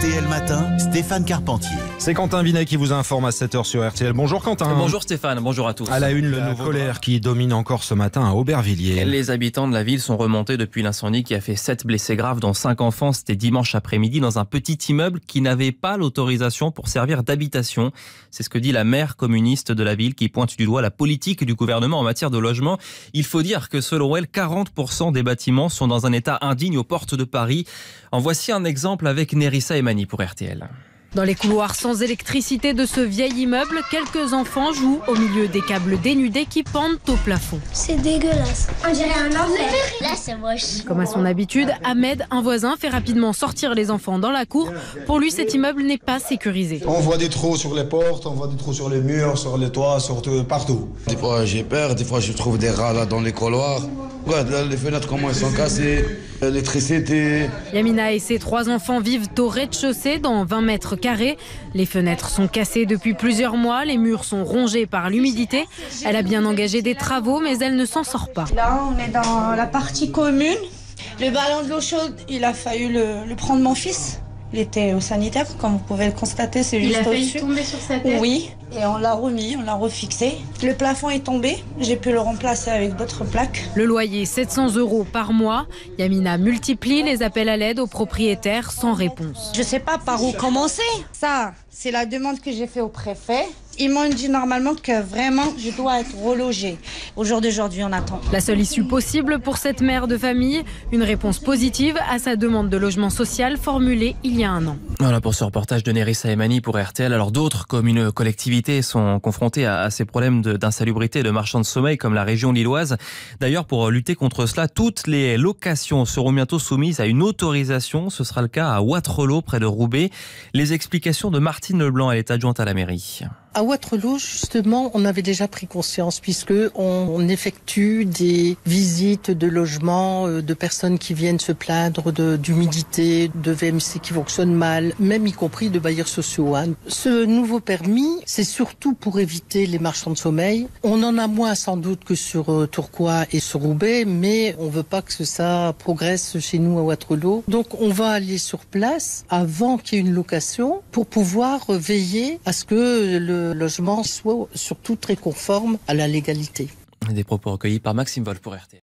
RTL Matin, Stéphane Carpentier. C'est Quentin Vinet qui vous informe à 7h sur RTL. Bonjour Quentin. Bonjour Stéphane, bonjour à tous. À la une, la colère qui domine encore ce matin à Aubervilliers. Les habitants de la ville sont remontés depuis l'incendie qui a fait 7 blessés graves, dont 5 enfants. C'était dimanche après-midi dans un petit immeuble qui n'avait pas l'autorisation pour servir d'habitation. C'est ce que dit la maire communiste de la ville qui pointe du doigt la politique du gouvernement en matière de logement. Il faut dire que selon elle, 40% des bâtiments sont dans un état indigne aux portes de Paris. En voici un exemple avec Nerissa Emani pour RTL. Dans les couloirs sans électricité de ce vieil immeuble, quelques enfants jouent au milieu des câbles dénudés qui pendent au plafond. C'est dégueulasse. On dirait un enfer. Là, c'est moche. Comme à son habitude, Ahmed, un voisin, fait rapidement sortir les enfants dans la cour. Pour lui, cet immeuble n'est pas sécurisé. On voit des trous sur les portes, on voit des trous sur les murs, sur les toits, partout. Des fois, j'ai peur. Des fois, je trouve des rats là dans les couloirs. Regarde, là, les fenêtres, comment elles sont cassées. L'électricité. Yamina et ses 3 enfants vivent au rez-de-chaussée dans 20 mètres carrés. Les fenêtres sont cassées depuis plusieurs mois, les murs sont rongés par l'humidité. Elle a bien engagé des travaux, mais elle ne s'en sort pas. Là, on est dans la partie commune. Le ballon de l'eau chaude, il a fallu le prendre mon fils. Il était au sanitaire, comme vous pouvez le constater, c'est juste au-dessus. Il a failli tomber sur sa tête. Oui, et on l'a remis, on l'a refixé. Le plafond est tombé, j'ai pu le remplacer avec d'autres plaques. Le loyer, 700 € par mois. Yamina multiplie les appels à l'aide aux propriétaires sans réponse. Je ne sais pas par où commencer. Ça, c'est la demande que j'ai faite au préfet. Ils m'ont dit normalement que vraiment je dois être relogée. Au jour d'aujourd'hui, on attend. La seule issue possible pour cette mère de famille, une réponse positive à sa demande de logement social formulée il y a un an. Voilà pour ce reportage de Nerissa Emani pour RTL. Alors d'autres communes collectivités sont confrontées à ces problèmes d'insalubrité et de marchands de sommeil comme la région lilloise. D'ailleurs, pour lutter contre cela, toutes les locations seront bientôt soumises à une autorisation. Ce sera le cas à Wattrelos, près de Roubaix. Les explications de Martine Leblanc, elle est adjointe à la mairie. À Wattrelos, justement, on avait déjà pris conscience puisque on effectue des visites de logements de personnes qui viennent se plaindre d'humidité, de VMC qui fonctionne mal, même y compris de bailleurs sociaux. Ce nouveau permis, c'est surtout pour éviter les marchands de sommeil. On en a moins sans doute que sur Tourcoing et sur Roubaix, mais on veut pas que ça progresse chez nous à Wattrelos. Donc on va aller sur place avant qu'il y ait une location pour pouvoir veiller à ce que le logement soit surtout très conforme à la légalité. Des propos recueillis par Maxime Wolf pour RTL.